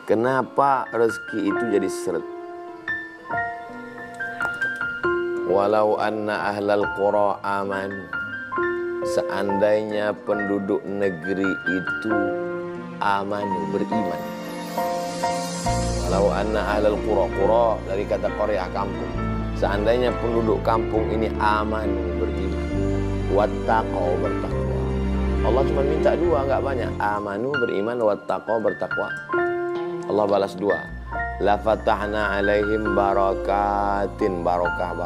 Kenapa rezeki itu jadi seret? Walau anna ahlal qura amanu, seandainya penduduk negeri itu amanu, beriman. Walau anna ahlal qura dari kata qaryah, kampung. Seandainya penduduk kampung ini amanu, beriman, wattaqau, bertakwa. Allah cuma minta dua, enggak banyak. Amanu, beriman, wattaqau, bertakwa. Allah balas dua. La fatahna alaihim barakatin, barokah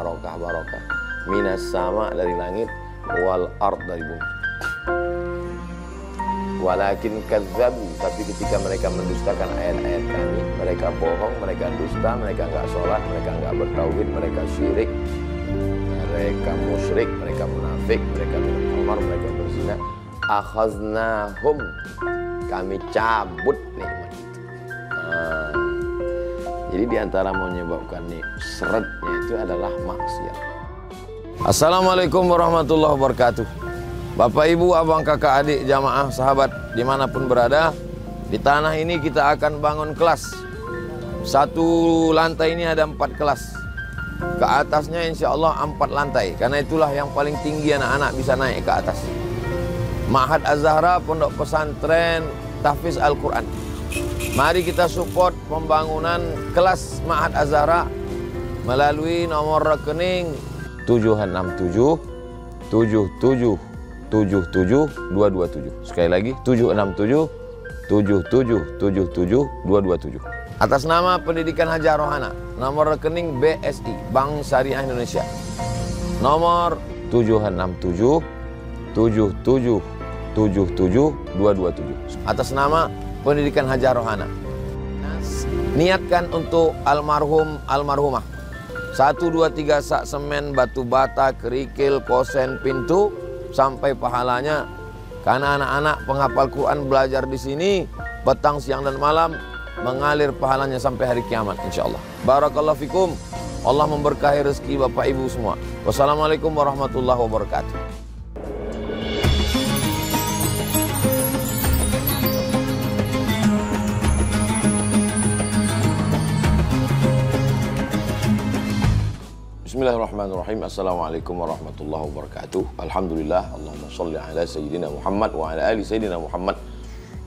minas sama, dari langit, wal ard, dari bumi. Walakin kadzabu, tapi ketika mereka mendustakan ayat-ayat kami, mereka bohong, mereka dusta, mereka enggak sholat, mereka enggak bertauhid, mereka syirik, mereka musyrik, mereka munafik, mereka minum khamar, mereka berzina. Akhaznahum, kami cabut nikmat itu. Jadi diantara menyebabkan seretnya itu adalah maksiat. Assalamualaikum warahmatullahi wabarakatuh. Bapak, ibu, abang, kakak, adik, jamaah, sahabat, dimanapun berada, di tanah ini kita akan bangun kelas. Satu lantai ini ada 4 kelas. Ke atasnya insya Allah 4 lantai. Karena itulah yang paling tinggi anak-anak bisa naik ke atas. Ma'had Az-Zahra, pondok pesantren tahfiz Al-Quran. Mari kita support pembangunan kelas Ma'had Az-Zahra melalui nomor rekening 767 77 77 227. Sekali lagi 767 77 77 227. Atas nama Pendidikan Hajar Rohana, nomor rekening BSI, Bank Syariah Indonesia. Nomor 767 77 77 227. Atas nama Pendidikan Hajar Rohana. Niatkan untuk almarhumah. 1, 2, 3 sak semen, batu bata, kerikil, kosen, pintu, sampai pahalanya. Karena anak-anak penghafal Quran belajar di sini petang, siang dan malam, mengalir pahalanya sampai hari kiamat insyaallah. Barakallahu fikum. Allah memberkahi rezeki Bapak Ibu semua. Wassalamualaikum warahmatullahi wabarakatuh. Bismillahirrahmanirrahim. Assalamualaikum warahmatullahi wabarakatuh. Alhamdulillah. Allahumma sholli ala Sayyidina Muhammad wa ala ali Sayyidina Muhammad.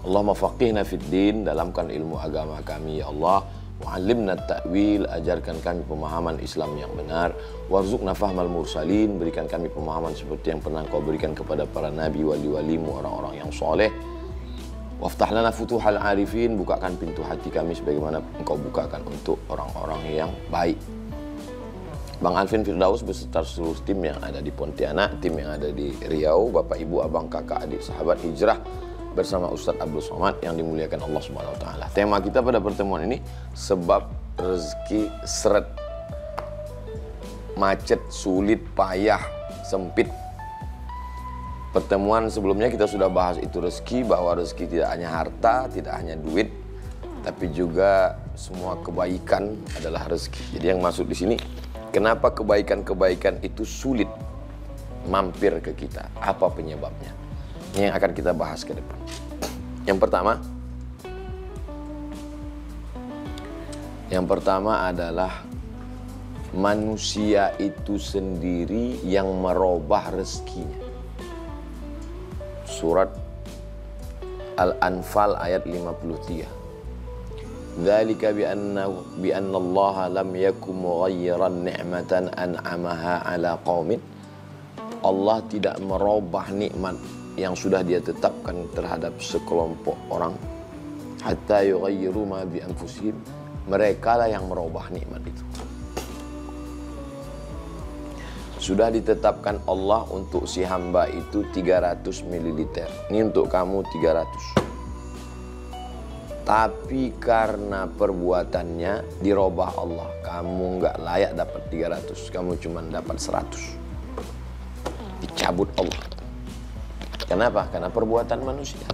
Allahumma faqihna fid din, dalamkan ilmu agama kami ya Allah. Wa'allimna ta'wil, ajarkan kami pemahaman Islam yang benar. Warzuqna fahmal mursalin, berikan kami pemahaman seperti yang pernah Kau berikan kepada para nabi, wali-walimu, orang-orang yang soleh. Waftah lana futuhal arifin, bukakan pintu hati kami sebagaimana Engkau bukakan untuk orang-orang yang baik. Bang Alvin Firdaus beserta seluruh tim yang ada di Pontianak, tim yang ada di Riau, Bapak, Ibu, Abang, Kakak, Adik, Sahabat Hijrah bersama Ustadz Abdul Somad yang dimuliakan Allah Subhanahu wa taala. Tema kita pada pertemuan ini, sebab rezeki seret. Macet, sulit, payah, sempit. Pertemuan sebelumnya kita sudah bahas itu rezeki, bahwa rezeki tidak hanya harta, tidak hanya duit, tapi juga semua kebaikan adalah rezeki. Jadi yang masuk di sini, kenapa kebaikan-kebaikan itu sulit mampir ke kita? Apa penyebabnya? Ini yang akan kita bahas ke depan. Yang pertama adalah manusia itu sendiri yang merubah rezekinya. Surat Al-Anfal ayat 53. Dzalika bi anna Allah lam yakum mughayyiran ni'matan an'amaha 'ala qaumin. Allah tidak merubah nikmat yang sudah Dia tetapkan terhadap sekelompok orang, hatta yughayyiru ma bi anfusihim. Mereka lah yang merubah nikmat itu. Sudah ditetapkan Allah untuk si hamba itu 300 ml. Ini untuk kamu 300. Tapi karena perbuatannya dirubah Allah, kamu nggak layak dapat 300, kamu cuma dapat 100. Dicabut Allah. Kenapa? Karena perbuatan manusia.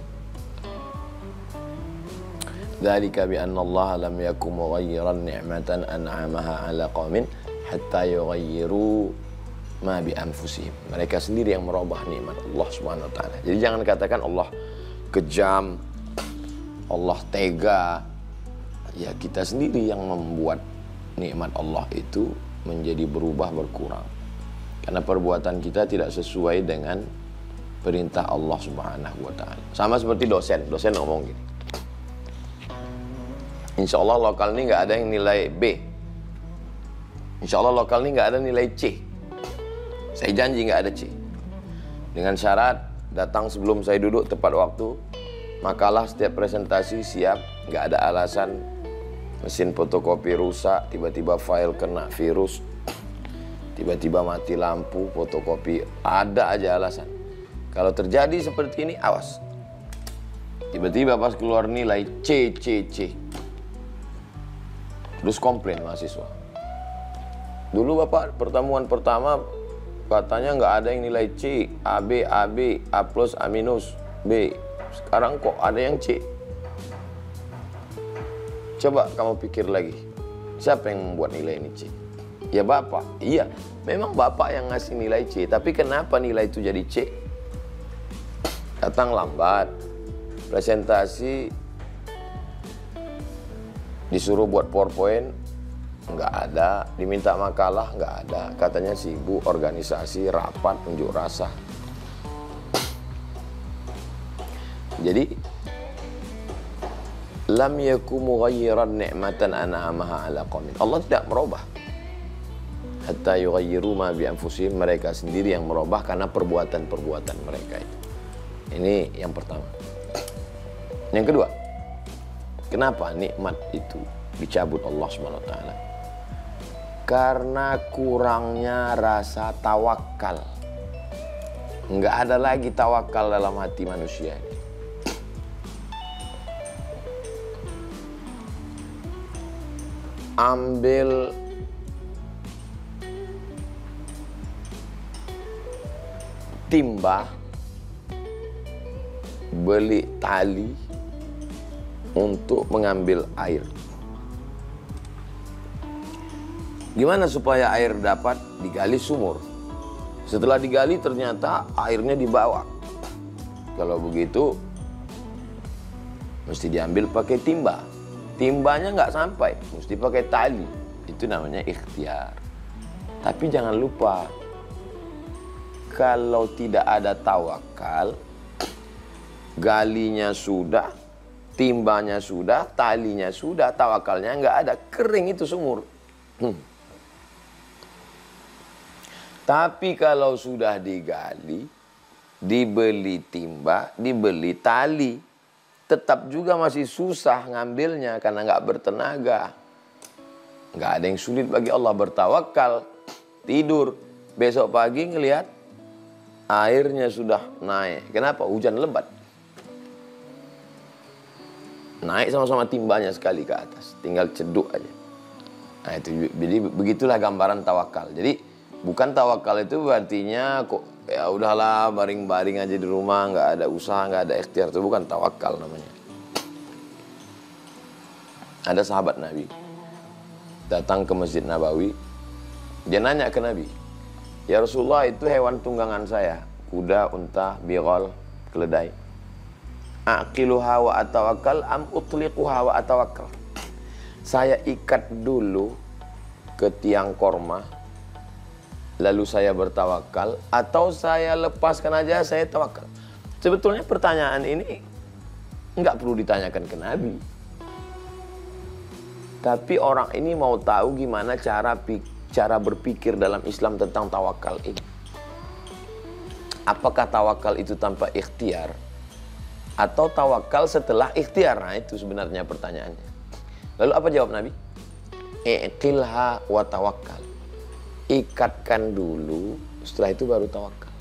Dzalika bi anna Allah lam yakum mughayyiran ni'matan an'amaha 'ala qaumin hatta yughayyiru ma bi anfusihim. Mereka sendiri yang merubah nikmat Allah Subhanahu wa taala. Jadi jangan katakan Allah kejam, Allah tega, Ya kita sendiri yang membuat nikmat Allah itu menjadi berubah, berkurang. Karena perbuatan kita tidak sesuai dengan perintah Allah Subhanahu wa ta'ala. Sama seperti dosen ngomong gini, insya Allah lokal ini nggak ada yang nilai B, insya Allah lokal ini nggak ada nilai C, saya janji nggak ada C, dengan syarat datang sebelum saya duduk tepat waktu, makalah setiap presentasi siap, nggak ada alasan mesin fotokopi rusak, tiba-tiba file kena virus, tiba-tiba mati lampu fotokopi, ada aja alasan. Kalau terjadi seperti ini, awas. Tiba-tiba pas keluar nilai C. Terus komplain mahasiswa. Dulu Bapak pertemuan pertama katanya nggak ada yang nilai C, AB, A plus, A minus, B. Sekarang kok ada yang C? Coba kamu pikir lagi, siapa yang membuat nilai ini C? Ya Bapak. Iya, memang Bapak yang ngasih nilai C, tapi kenapa nilai itu jadi C? Datang lambat, presentasi disuruh buat PowerPoint nggak ada, diminta makalah nggak ada, katanya sibuk organisasi, rapat, unjuk rasa. Jadi lam yaku mughayyiran ni'matan an'amaha ala qaumin. Allah tidak merubah hatta yughayyiru ma bi anfusihim, mereka sendiri yang merubah karena perbuatan-perbuatan mereka itu. Ini yang pertama. Yang kedua, kenapa nikmat itu dicabut Allah Subhanahu wa taala? Karena kurangnya rasa tawakal. Enggak ada lagi tawakal dalam hati manusia ini. Ambil timba, beli tali untuk mengambil air. Gimana supaya air dapat? Digali sumur. Setelah digali ternyata airnya di bawah. Kalau begitu mesti diambil pakai timba. Timbanya nggak sampai, mesti pakai tali. Itu namanya ikhtiar. Tapi jangan lupa, kalau tidak ada tawakal, galinya sudah, timbanya sudah, talinya sudah, tawakalnya nggak ada, kering itu sumur. Tapi kalau sudah digali, dibeli timba, dibeli tali, tetap juga masih susah ngambilnya karena nggak bertenaga. Nggak ada yang sulit bagi Allah. Bertawakal, tidur, besok pagi ngelihat airnya sudah naik. Kenapa? Hujan lebat. Naik sama-sama timbanya sekali ke atas, tinggal ceduk aja. Nah itu, jadi begitulah gambaran tawakal. Jadi bukan tawakal itu artinya kok ya udahlah baring-baring aja di rumah, nggak ada usaha, nggak ada ikhtiar, itu bukan tawakal namanya. Ada sahabat Nabi datang ke Masjid Nabawi, dia nanya ke Nabi, ya Rasulullah, itu hewan tunggangan saya, kuda, unta, bighal, keledai, aqiluha wa atawakkal am utliquha wa atawakkal. Saya ikat dulu ke tiang korma, lalu saya bertawakal, atau saya lepaskan aja, saya tawakal. Sebetulnya pertanyaan ini nggak perlu ditanyakan ke Nabi. Tapi orang ini mau tahu gimana cara berpikir dalam Islam tentang tawakal ini. Apakah tawakal itu tanpa ikhtiar? Atau tawakal setelah ikhtiar? Nah itu sebenarnya pertanyaannya. Lalu apa jawab Nabi? Iqilha wa tawakkal. Ikatkan dulu, setelah itu baru tawakal.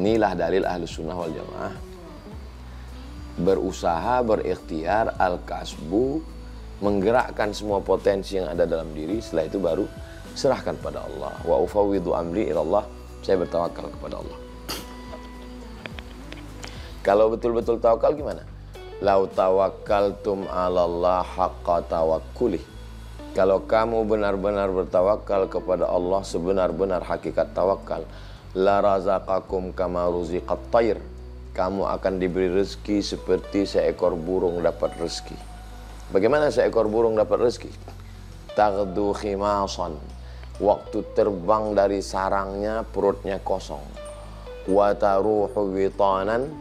Inilah dalil Ahlus Sunnah wal Jamaah. Berusaha, berikhtiar, al-kasbu, menggerakkan semua potensi yang ada dalam diri, setelah itu baru serahkan pada Allah. Wa ufawwidhu amri ilallah, saya bertawakal kepada Allah. Kalau betul-betul tawakal gimana? Lau tawakkaltum 'alallah haqqa tawakkuli. Kalau kamu benar-benar bertawakal kepada Allah sebenar-benar hakikat tawakal, la razaqakum kama ruziqat tayr. Kamu akan diberi rezeki seperti seekor burung dapat rezeki. Bagaimana seekor burung dapat rezeki? Taghdu khimasan. Waktu terbang dari sarangnya perutnya kosong. Wa taruhu witanan.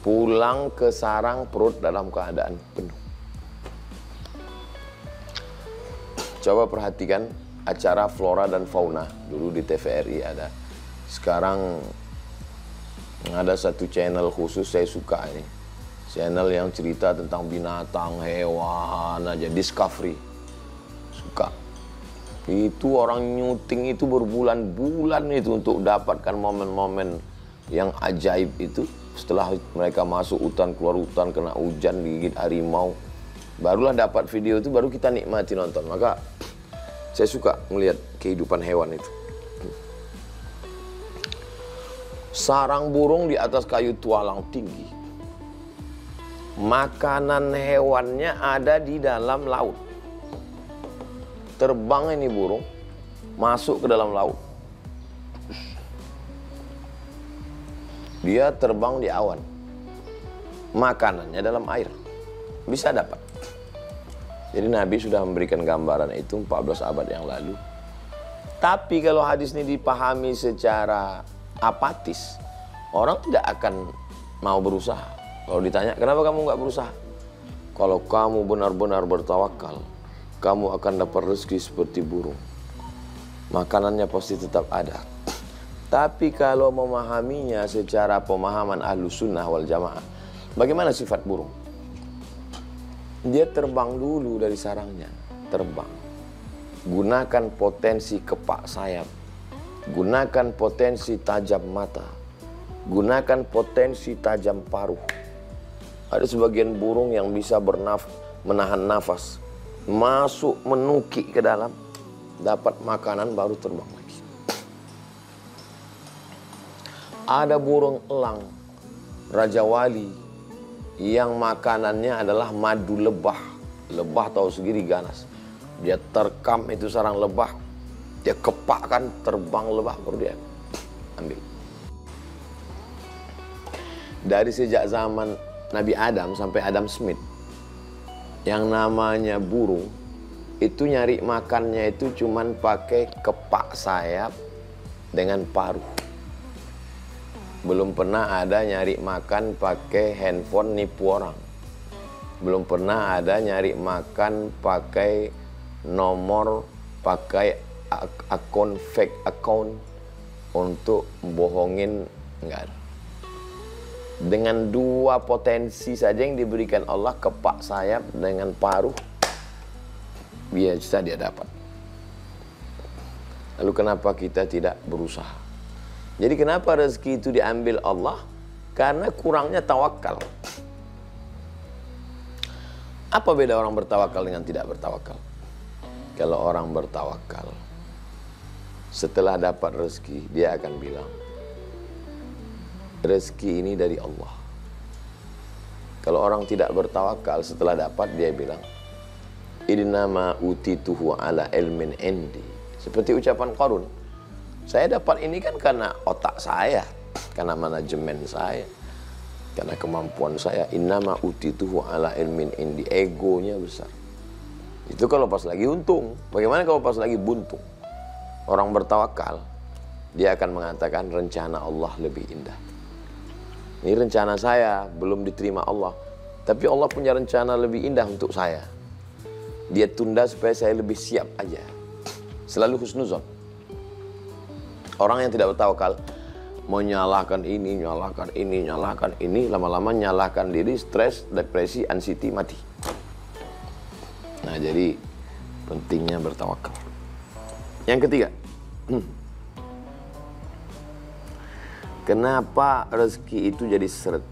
Pulang ke sarang perut dalam keadaan penuh. Coba perhatikan acara flora dan fauna. Dulu di TVRI ada. Sekarang ada satu channel khusus saya suka ini. Channel yang cerita tentang binatang, hewan aja, Discovery. Suka. Itu orang nyuting itu berbulan-bulan itu untuk dapatkan momen-momen yang ajaib itu. Setelah mereka masuk hutan, keluar hutan, kena hujan, digigit harimau, barulah dapat video itu, baru kita nikmati nonton. Maka saya suka melihat kehidupan hewan itu. Sarang burung di atas kayu tualang tinggi. Makanan hewannya ada di dalam laut. Terbang ini burung, masuk ke dalam laut. Dia terbang di awan. Makanannya dalam air. Bisa dapat. Jadi Nabi sudah memberikan gambaran itu 14 abad yang lalu. Tapi kalau hadis ini dipahami secara apatis, orang tidak akan mau berusaha. Kalau ditanya, kenapa kamu nggak berusaha? Kalau kamu benar-benar bertawakal, kamu akan dapat rezeki seperti burung. Makanannya pasti tetap ada. Tapi kalau memahaminya secara pemahaman Ahlus Sunnah wal Jamaah, bagaimana sifat burung? Dia terbang dulu dari sarangnya, terbang. Gunakan potensi kepak sayap, gunakan potensi tajam mata, gunakan potensi tajam paruh. Ada sebagian burung yang bisa menahan nafas, masuk menukik ke dalam, dapat makanan baru terbang lagi. Ada burung elang, Raja Wali, yang makanannya adalah madu lebah. Lebah tahu sendiri ganas. Dia terkam itu sarang lebah, dia kepakkan, terbang lebah, baru dia ambil. Dari sejak zaman Nabi Adam sampai Adam Smith, yang namanya burung, itu nyari makannya itu cuman pakai kepak sayap dengan paruh. Belum pernah ada nyari makan pakai handphone nipu orang. Belum pernah ada nyari makan pakai nomor, pakai akun, fake account untuk bohongin, enggak ada. Dengan dua potensi saja yang diberikan Allah, kepak sayap dengan paruh, biasa dia dapat. Lalu kenapa kita tidak berusaha? Jadi kenapa rezeki itu diambil Allah? Karena kurangnya tawakal. Apa beda orang bertawakal dengan tidak bertawakal? Kalau orang bertawakal, setelah dapat rezeki, dia akan bilang, rezeki ini dari Allah. Kalau orang tidak bertawakal, setelah dapat, dia bilang, innama utituhu ala ilmin indi. Seperti ucapan Qarun, saya dapat ini kan karena otak saya, karena manajemen saya, karena kemampuan saya. Innama utituhu ala ilmin indi. Egonya besar. Itu kalau pas lagi untung. Bagaimana kalau pas lagi buntung? Orang bertawakal, dia akan mengatakan rencana Allah lebih indah. Ini rencana saya belum diterima Allah, tapi Allah punya rencana lebih indah untuk saya. Dia tunda supaya saya lebih siap aja. Selalu husnuzon. Orang yang tidak bertawakal menyalahkan ini, nyalahkan ini, nyalahkan ini, lama-lama nyalahkan diri, stres, depresi, anxiety, mati. Nah, jadi pentingnya bertawakal. Yang ketiga, kenapa rezeki itu jadi seret?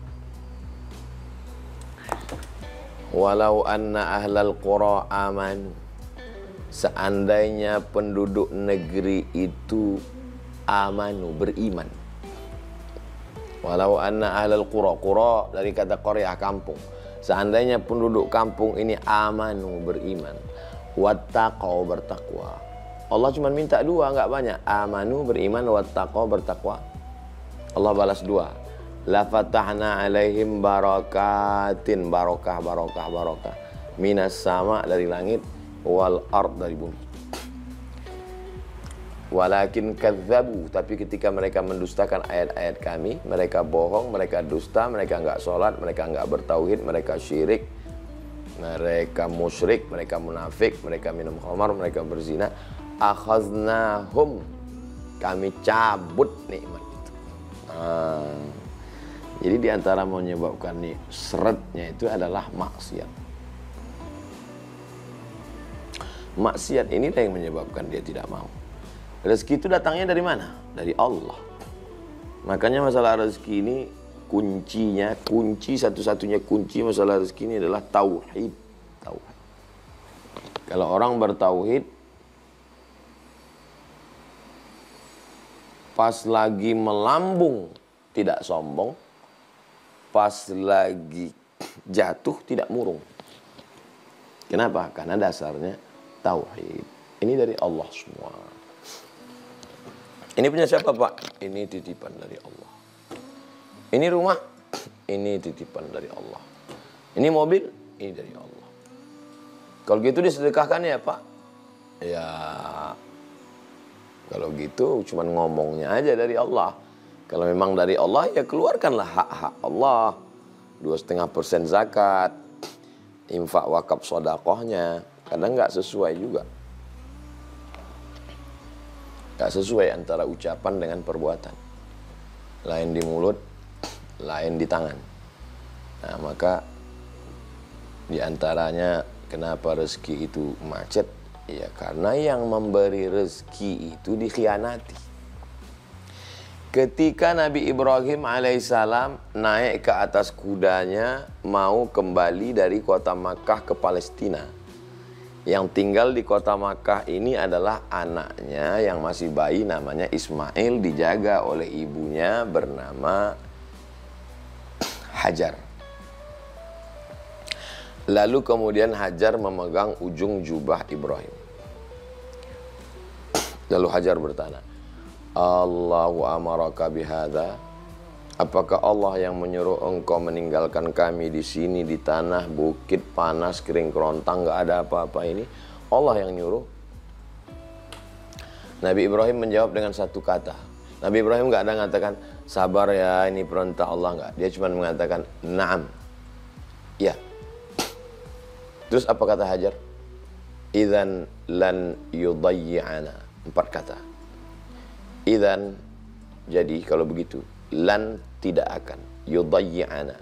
Walau anna ahlal qura amanu. Seandainya penduduk negeri itu amanu, beriman. Walau anna ahlal qura, qura dari kata qaryah, kampung. Seandainya penduduk kampung ini amanu, beriman, wattaqau, bertakwa. Allah cuma minta dua, enggak banyak. Amanu, beriman, wattaqau, bertakwa. Allah balas dua. La fatahna alaihim barakatin, barokah, barokah, barokah. minas sama dari langit, wal ard dari bumi. Walakin kadzabu, tapi ketika mereka mendustakan ayat-ayat kami, mereka bohong, mereka dusta, mereka enggak sholat, mereka enggak bertauhid, mereka syirik, mereka musyrik, mereka munafik, mereka minum khamar, mereka berzina. Akhaznahum, kami cabut nikmat itu. Jadi diantara menyebabkan nih seretnya itu adalah maksiat. Maksiat ini yang menyebabkan dia tidak mau. Rezeki itu datangnya dari mana? Dari Allah. Makanya masalah rezeki ini kuncinya, satu-satunya kunci masalah rezeki ini adalah tauhid. Tauhid. Kalau orang bertauhid, pas lagi melambung tidak sombong, pas lagi jatuh tidak murung. Kenapa? Karena dasarnya tauhid. Ini dari Allah semua. Ini punya siapa, Pak? Ini titipan dari Allah. Ini rumah, ini titipan dari Allah. Ini mobil, ini dari Allah. Kalau gitu disedekahkan ya, Pak? Ya, kalau gitu cuman ngomongnya aja dari Allah. Kalau memang dari Allah, ya keluarkanlah hak-hak Allah. 2,5% zakat, infak wakaf sodakohnya. Kadang nggak sesuai juga. Gak sesuai antara ucapan dengan perbuatan. Lain di mulut, lain di tangan. Nah, maka di antaranya kenapa rezeki itu macet? Ya karena yang memberi rezeki itu dikhianati. Ketika Nabi Ibrahim alaihissalam naik ke atas kudanya mau kembali dari kota Makkah ke Palestina. Yang tinggal di kota Makkah ini adalah anaknya yang masih bayi namanya Ismail, dijaga oleh ibunya bernama Hajar. Lalu kemudian Hajar memegang ujung jubah Ibrahim. Lalu Hajar bertanya, Allahu amaraka bihadza? Apakah Allah yang menyuruh engkau meninggalkan kami di sini di tanah bukit panas kering kerontang nggak ada apa-apa ini? Allah yang nyuruh. Nabi Ibrahim menjawab dengan satu kata. Nabi Ibrahim nggak ada mengatakan sabar ya ini perintah Allah, nggak. Dia cuma mengatakan na'am. Ya. Terus apa kata Hajar? Idzan lan yudayyi'ana. 4 kata. Idzan, jadi kalau begitu, lan tidak akan, yudayyi'ana,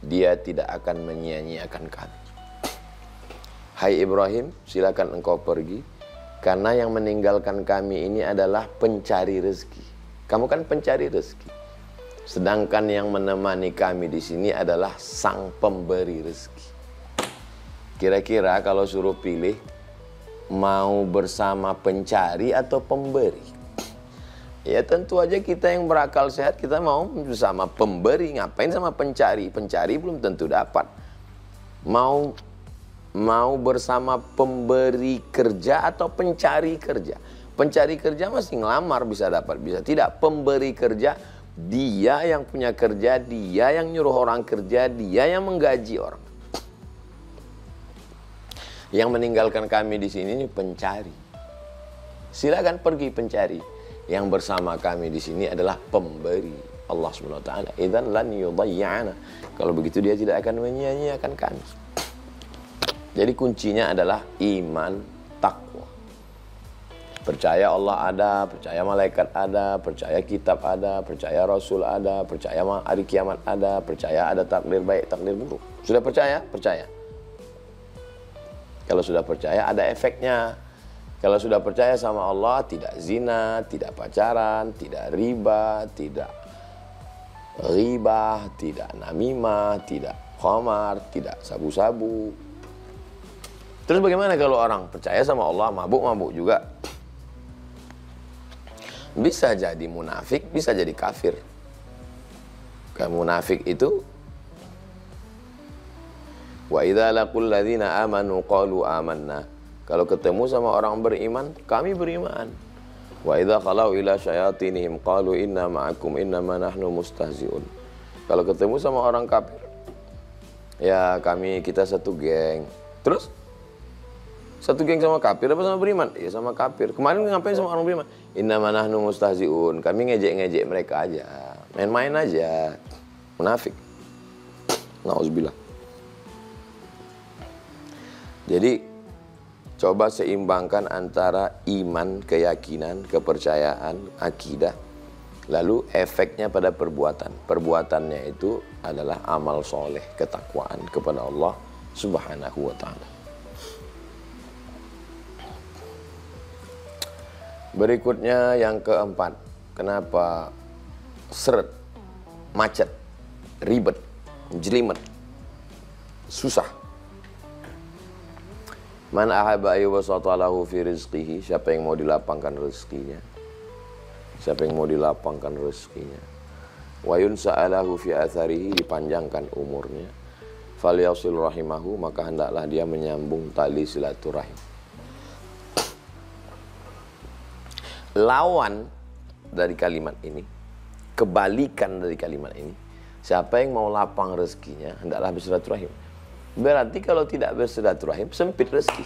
dia tidak akan menyia-nyiakan kami. Hai Ibrahim, silakan engkau pergi, karena yang meninggalkan kami ini adalah pencari rezeki. Kamu kan pencari rezeki. Sedangkan yang menemani kami di sini adalah sang pemberi rezeki. Kira-kira kalau suruh pilih, mau bersama pencari atau pemberi? Ya tentu aja kita yang berakal sehat, kita mau bersama pemberi. Ngapain sama pencari? Pencari belum tentu dapat. Mau bersama pemberi kerja atau pencari kerja? Pencari kerja masih ngelamar, bisa dapat, bisa tidak. Pemberi kerja, dia yang punya kerja, dia yang nyuruh orang kerja, dia yang menggaji orang. Yang meninggalkan kami di sini ini pencari. Silakan pergi pencari. Yang bersama kami di sini adalah pemberi, Allah Subhanahu wa taala. Idzan lan yudayyi'ana. Kalau begitu dia tidak akan menyia-nyiakan kami. Jadi kuncinya adalah iman, takwa. Percaya Allah ada, percaya malaikat ada, percaya kitab ada, percaya rasul ada, percaya hari kiamat ada, percaya ada takdir baik, takdir buruk. Sudah percaya? Percaya. Kalau sudah percaya ada efeknya. Kalau sudah percaya sama Allah, tidak zina, tidak pacaran, tidak riba, tidak ghibah, tidak namimah, tidak khamar, tidak sabu-sabu. Terus bagaimana kalau orang percaya sama Allah, mabuk-mabuk juga? Bisa jadi munafik, bisa jadi kafir. Kamu munafik itu wa idza laqul ladzina amanu qalu amanna. Kalau ketemu sama orang beriman, kami beriman. Wa idza khalau ila syayatinihim qalu inna ma'akum innama nahnu mustahzi'un. Kalau ketemu sama orang kafir, ya kita satu geng. Terus satu geng sama kafir apa sama beriman? Ya sama kafir. Kemarin ngapain sama orang beriman? Innama nahnu mustahzi'un. Kami ngejek-ngejek mereka aja. Main-main aja. Munafik. Nauzubillah. Jadi coba seimbangkan antara iman, keyakinan, kepercayaan, akidah. Lalu efeknya pada perbuatan. Perbuatannya itu adalah amal soleh, ketakwaan kepada Allah Subhanahu wa ta'ala. Berikutnya yang keempat, kenapa seret, macet, ribet, jelimet, susah. Man ahabba ayyubasata lahu fi rizqihi, siapa yang mau dilapangkan rezekinya, siapa yang mau dilapangkan rezekinya. Wa yunsa'alahu fi atharihi, dipanjangkan umurnya. Falyasil rahimahu, maka hendaklah dia menyambung tali silaturahim. Lawan dari kalimat ini, kebalikan dari kalimat ini, siapa yang mau lapang rezekinya, hendaklah bersilaturahim. Berarti kalau tidak bersilaturahim, sempit rezeki.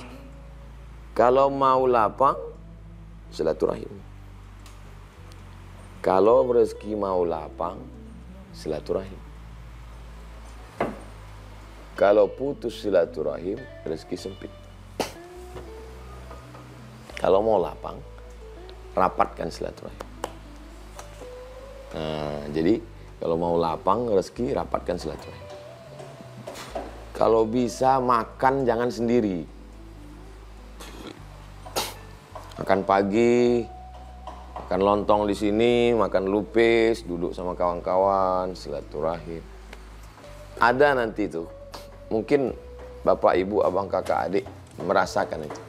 Kalau mau lapang, silaturahim. Kalau rezeki mau lapang, silaturahim. Kalau putus silaturahim, rezeki sempit. Kalau mau lapang, rapatkan silaturahim. Nah, jadi kalau mau lapang rezeki, rapatkan silaturahim. Kalau bisa makan jangan sendiri. Makan pagi, makan lontong di sini, makan lupis, duduk sama kawan-kawan, silaturahim. Ada nanti tuh, mungkin bapak, ibu, abang, kakak, adik merasakan itu.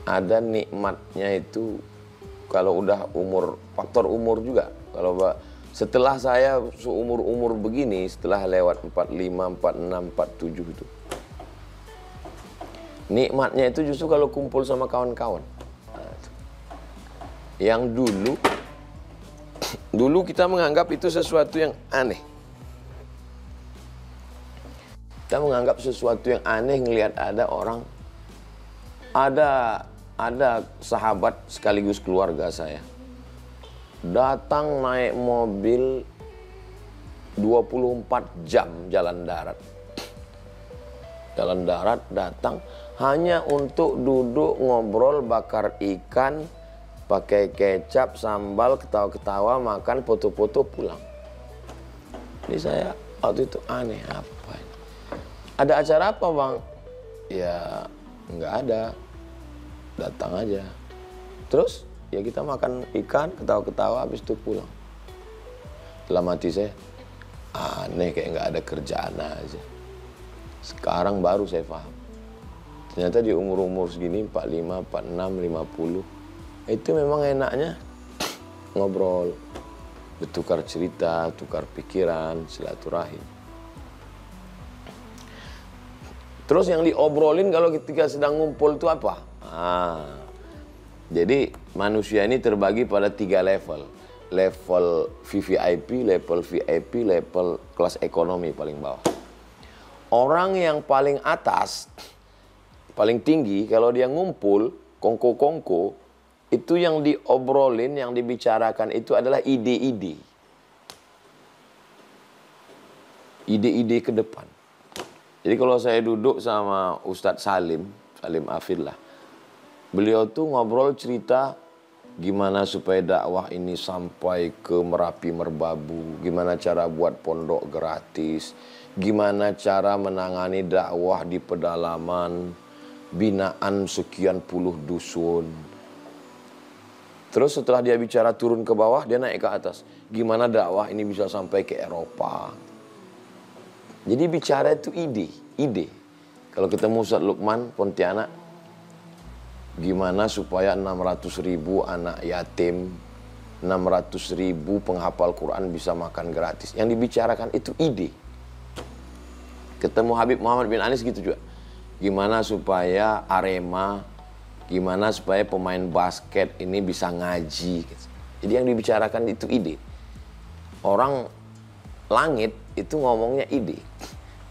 Ada nikmatnya itu kalau udah umur, faktor umur juga. Kalau setelah saya seumur-umur begini, setelah lewat 45, 46, 47 itu. Nikmatnya itu justru kalau kumpul sama kawan-kawan. Yang dulu kita menganggap itu sesuatu yang aneh. Kita menganggap sesuatu yang aneh ngelihat ada orang, ada sahabat sekaligus keluarga saya datang naik mobil 24 jam jalan darat. Jalan darat datang hanya untuk duduk ngobrol, bakar ikan, pakai kecap, sambal, ketawa-ketawa, makan, foto-foto, pulang. Jadi saya waktu itu aneh, apa ini? Ada acara apa bang? Ya nggak ada. Datang aja. Terus ya kita makan ikan, ketawa-ketawa, habis itu pulang. Dalam hati saya, aneh, kayak nggak ada kerjaan aja. Sekarang baru saya paham. Ternyata di umur-umur segini, 45, 46, 50, itu memang enaknya ngobrol, bertukar cerita, tukar pikiran, silaturahim. Terus yang diobrolin kalau ketika sedang ngumpul itu apa? Jadi manusia ini terbagi pada 3 level. Level VVIP, level VIP, level kelas ekonomi paling bawah. Orang yang paling atas, paling tinggi, kalau dia ngumpul, kongko-kongko, itu yang diobrolin, yang dibicarakan itu adalah ide-ide. Ide-ide ke depan. Jadi kalau saya duduk sama Ustadz Salim Afidlah, beliau tuh ngobrol cerita gimana supaya dakwah ini sampai ke Merapi Merbabu, gimana cara buat pondok gratis, gimana cara menangani dakwah di pedalaman, binaan sekian puluh dusun. Terus setelah dia bicara turun ke bawah, dia naik ke atas. Gimana dakwah ini bisa sampai ke Eropa. Jadi bicara itu ide. Kalau ketemu Ustadz Lukman Pontianak, gimana supaya 600.000 anak yatim, 600.000 penghafal Quran bisa makan gratis. Yang dibicarakan itu ide. Ketemu Habib Muhammad bin Anis gitu juga. Gimana supaya Arema, gimana supaya pemain basket ini bisa ngaji. Jadi yang dibicarakan itu ide. Orang langit itu ngomongnya ide.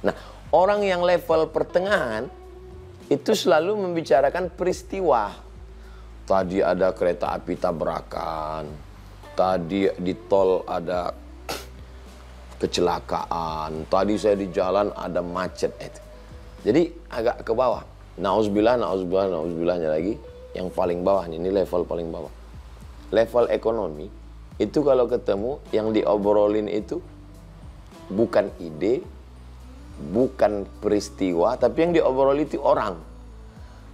Nah, Orang yang level pertengahan itu selalu membicarakan peristiwa. Tadi ada kereta api tabrakan, tadi di tol ada kecelakaan, tadi saya di jalan ada macet itu. Jadi agak ke bawah. Nauzubillah, nauzubillah, nauzubillahnya lagi. Yang paling bawah ini level paling bawah. Level ekonomi itu kalau ketemu yang diobrolin itu bukan ide, bukan peristiwa, tapi yang diobrolin itu orang.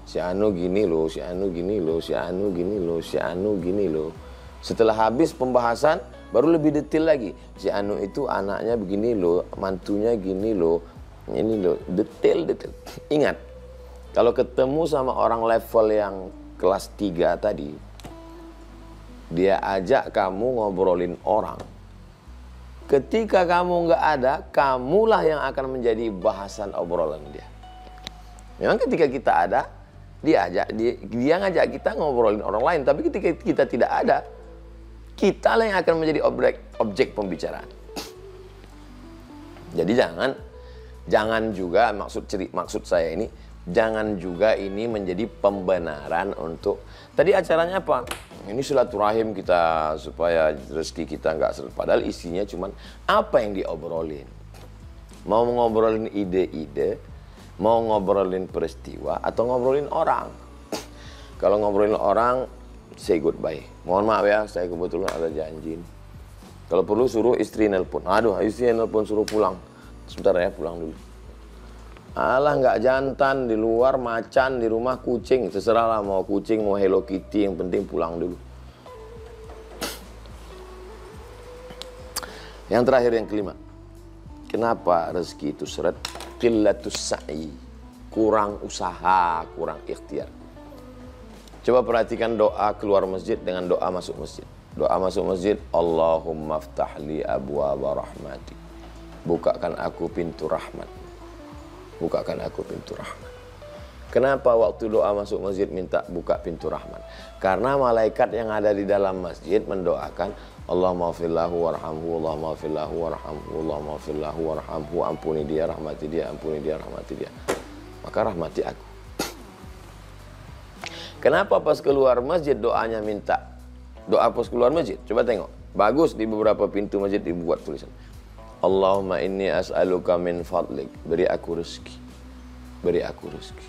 Si Anu gini loh, si Anu gini loh, si Anu gini loh, si Anu gini loh. Setelah habis pembahasan baru lebih detail lagi. Si Anu itu anaknya begini loh, mantunya gini loh, ini loh, detail. Ingat, kalau ketemu sama orang level yang kelas 3 tadi, dia ajak kamu ngobrolin orang. Ketika kamu nggak ada, kamulah yang akan menjadi bahasan obrolan dia. Memang ketika kita ada, dia ngajak kita ngobrolin orang lain. Tapi ketika kita tidak ada, kita yang akan menjadi objek pembicaraan. Jadi jangan juga maksud saya ini, jangan juga ini menjadi pembenaran untuk tadi acaranya apa? Ini silaturahim kita supaya rezeki kita nggak seret. Padahal isinya cuman apa yang diobrolin. Mau ngobrolin ide-ide, mau ngobrolin peristiwa atau ngobrolin orang. Kalau ngobrolin orang, say goodbye. Mohon maaf ya, saya kebetulan ada janji. Kalau perlu suruh istri nelpon. Aduh, istri nelpon suruh pulang. Sebentar ya, pulang dulu. Alah, nggak jantan, di luar macan, di rumah kucing. Terserah lah, mau kucing, mau Hello Kitty, yang penting pulang dulu. Yang terakhir, yang kelima. Kenapa rezeki itu seret? Qillatus sa'i. Kurang usaha, kurang ikhtiar. Coba perhatikan doa keluar masjid dengan doa masuk masjid. Doa masuk masjid, Allahumma ftahli abwaaba rahmati. Bukakan aku pintu rahmat. Bukakan aku pintu rahmat. Kenapa waktu doa masuk masjid minta buka pintu rahmat? Karena malaikat yang ada di dalam masjid mendoakan, Allahumma ghfirlahu warhamhu, Allahumma ghfirlahu warhamhu, Allahumma ghfirlahu warhamhu, ampuni dia, rahmati dia, ampuni dia, rahmati dia. Maka rahmati aku. Kenapa pas keluar masjid doanya minta doa pas keluar masjid? Coba tengok. Bagus di beberapa pintu masjid dibuat tulisan. Allahumma inni as'aluka min fadlik. Beri aku rezeki. Beri aku rezeki.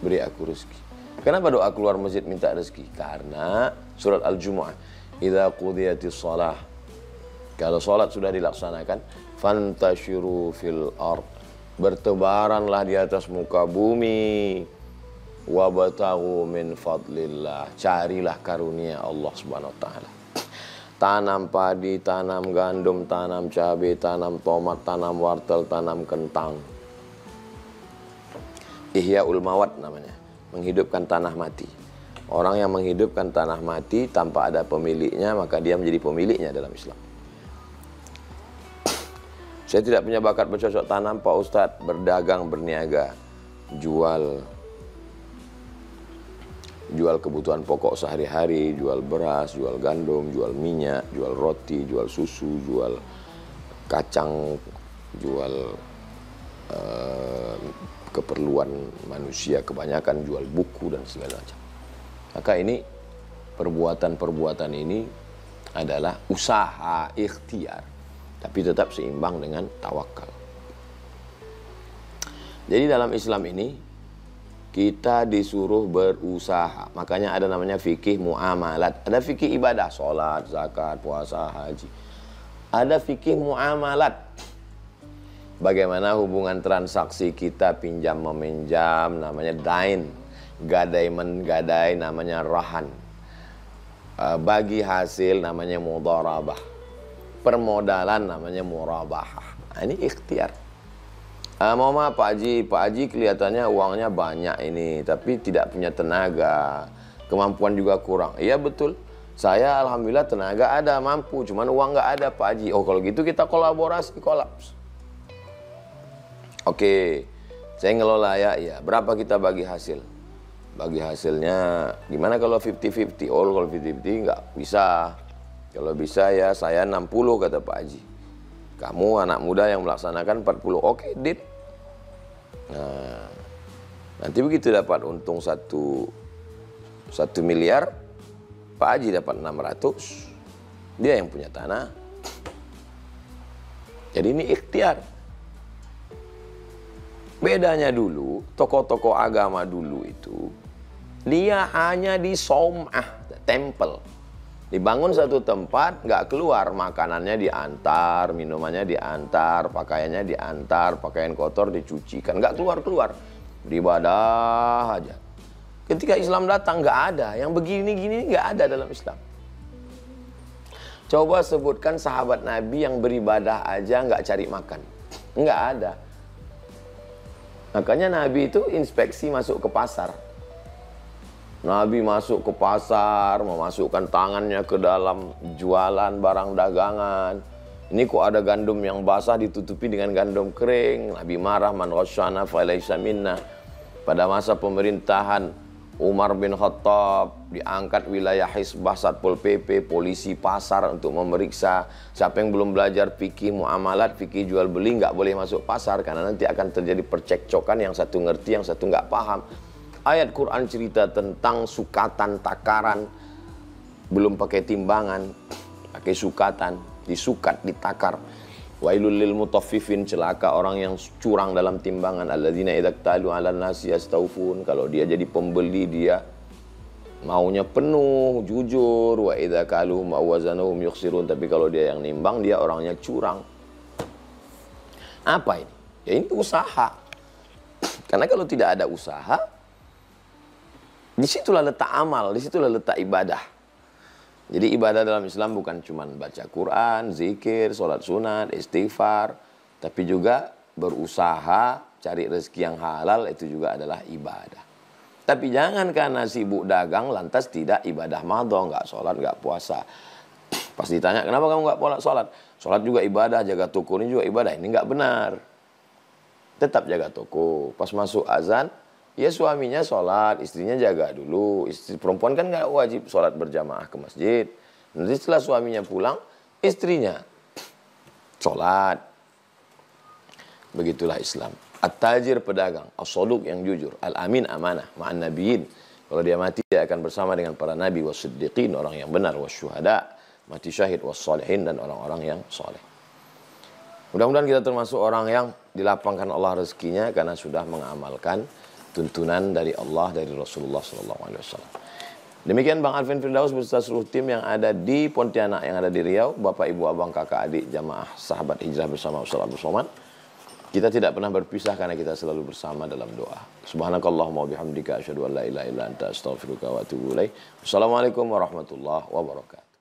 Beri aku rezeki. Kenapa doa keluar masjid minta rezeki? Karena surat Al-Jumu'ah. Idza qudiyatis shalah. Kalau salat sudah dilaksanakan, fantashiru fil ard. Bertebaranlah di atas muka bumi. Wabtaghu min fadlillah. Carilah karunia Allah Subhanahu wa taala. Tanam padi, tanam gandum, tanam cabai, tanam tomat, tanam wortel, tanam kentang. Ihya'ul mawat namanya, menghidupkan tanah mati. Orang yang menghidupkan tanah mati tanpa ada pemiliknya, maka dia menjadi pemiliknya dalam Islam. Saya tidak punya bakat bercocok tanam, Pak Ustadz. Berdagang, berniaga, jual kebutuhan pokok sehari-hari, jual beras, jual gandum, jual minyak, jual roti, jual susu, jual kacang, jual keperluan manusia, kebanyakan jual buku dan segala macam. Maka ini perbuatan-perbuatan ini adalah usaha ikhtiar, tapi tetap seimbang dengan tawakal. Jadi dalam Islam ini kita disuruh berusaha. Makanya ada namanya fikih muamalat. Ada fikih ibadah, sholat, zakat, puasa, haji. Ada fikih muamalat. Bagaimana hubungan transaksi kita pinjam meminjam, namanya dain. Gadai menggadai, namanya rahan. Bagi hasil, namanya mudharabah. Permodalan, namanya murabahah. Nah, ini ikhtiar. Mohon maaf Pak Haji kelihatannya uangnya banyak ini, tapi tidak punya tenaga, kemampuan juga kurang. Iya betul, saya alhamdulillah tenaga ada, mampu, cuman uang nggak ada Pak Haji. Oh kalau gitu kita kolaborasi, kolaps. Oke, saya ngelola ya, berapa kita bagi hasil? Bagi hasilnya, gimana kalau 50-50? Oh kalau 50-50 nggak bisa. Kalau bisa ya saya 60 kata Pak Haji. Kamu anak muda yang melaksanakan 40, oke, deal. Nah, nanti begitu dapat untung 1 miliar, Pak Haji dapat 600, dia yang punya tanah. Jadi ini ikhtiar. Bedanya dulu, tokoh-tokoh agama dulu itu, dia hanya di saumah, tempel. Dibangun satu tempat, nggak keluar, makanannya diantar, minumannya diantar, pakaiannya diantar, pakaian kotor dicucikan, nggak keluar-keluar, beribadah aja. Ketika Islam datang nggak ada, yang begini-gini nggak ada dalam Islam. Coba sebutkan sahabat Nabi yang beribadah aja nggak cari makan, nggak ada. Makanya Nabi itu inspeksi masuk ke pasar. Nabi masuk ke pasar, memasukkan tangannya ke dalam jualan barang dagangan. Ini kok ada gandum yang basah ditutupi dengan gandum kering. Nabi marah, man ghasyana falaysa minna. Pada masa pemerintahan Umar bin Khattab, diangkat wilayah Hisbah Satpol PP, polisi pasar untuk memeriksa siapa yang belum belajar fikih muamalat, fikih jual beli, nggak boleh masuk pasar karena nanti akan terjadi percekcokan, yang satu ngerti, yang satu nggak paham. Ayat Quran cerita tentang sukatan, takaran, belum pakai timbangan, pakai sukatan, disukat, ditakar. Wailul lil mutaffifin, celaka orang yang curang dalam timbangan. Alladzina idza iktalu 'alan nasi yastawfun, kalau dia jadi pembeli dia maunya penuh, jujur. Wa idza kaluhum aw wazanuhum yukhsirun, tapi kalau dia yang nimbang dia orangnya curang. Apa ini? Ya ini usaha. Karena kalau tidak ada usaha, disitulah letak amal, disitulah letak ibadah. Jadi ibadah dalam Islam bukan cuma baca Quran, zikir, sholat sunat, istighfar, tapi juga berusaha, cari rezeki yang halal, itu juga adalah ibadah. Tapi jangan karena sibuk dagang lantas tidak ibadah madho, nggak sholat, nggak puasa. Pas ditanya, kenapa kamu nggak sholat? Sholat juga ibadah, jaga toko ini juga ibadah. Ini nggak benar. Tetap jaga toko. Pas masuk azan, ya suaminya sholat, istrinya jaga dulu. Istri perempuan kan nggak wajib sholat berjamaah ke masjid. Nanti setelah suaminya pulang, istrinya sholat. Begitulah Islam. At-tajir pedagang, as-saduq yang jujur, al-amin amanah, ma'an nabiyin. Kalau dia mati, dia akan bersama dengan para nabi, was-siddiqin, orang yang benar, was-syuhada, mati syahid, was-salihin, dan orang-orang yang soleh. Mudah-mudahan kita termasuk orang yang dilapangkan Allah rezekinya karena sudah mengamalkan tuntunan dari Allah, dari Rasulullah SAW. Demikian Bang Alvin Firdaus beserta seluruh tim yang ada di Pontianak, yang ada di Riau, Bapak, Ibu, Abang, Kakak, Adik, Jamaah Sahabat Hijrah bersama Ustaz Abdul Somad. Kita tidak pernah berpisah karena kita selalu bersama dalam doa. Subhanakallahumma wabihamdika asyhadu an la ilaha illa anta astaghfiruka wa atubu ilaik. Wassalamualaikum warahmatullahi wabarakatuh.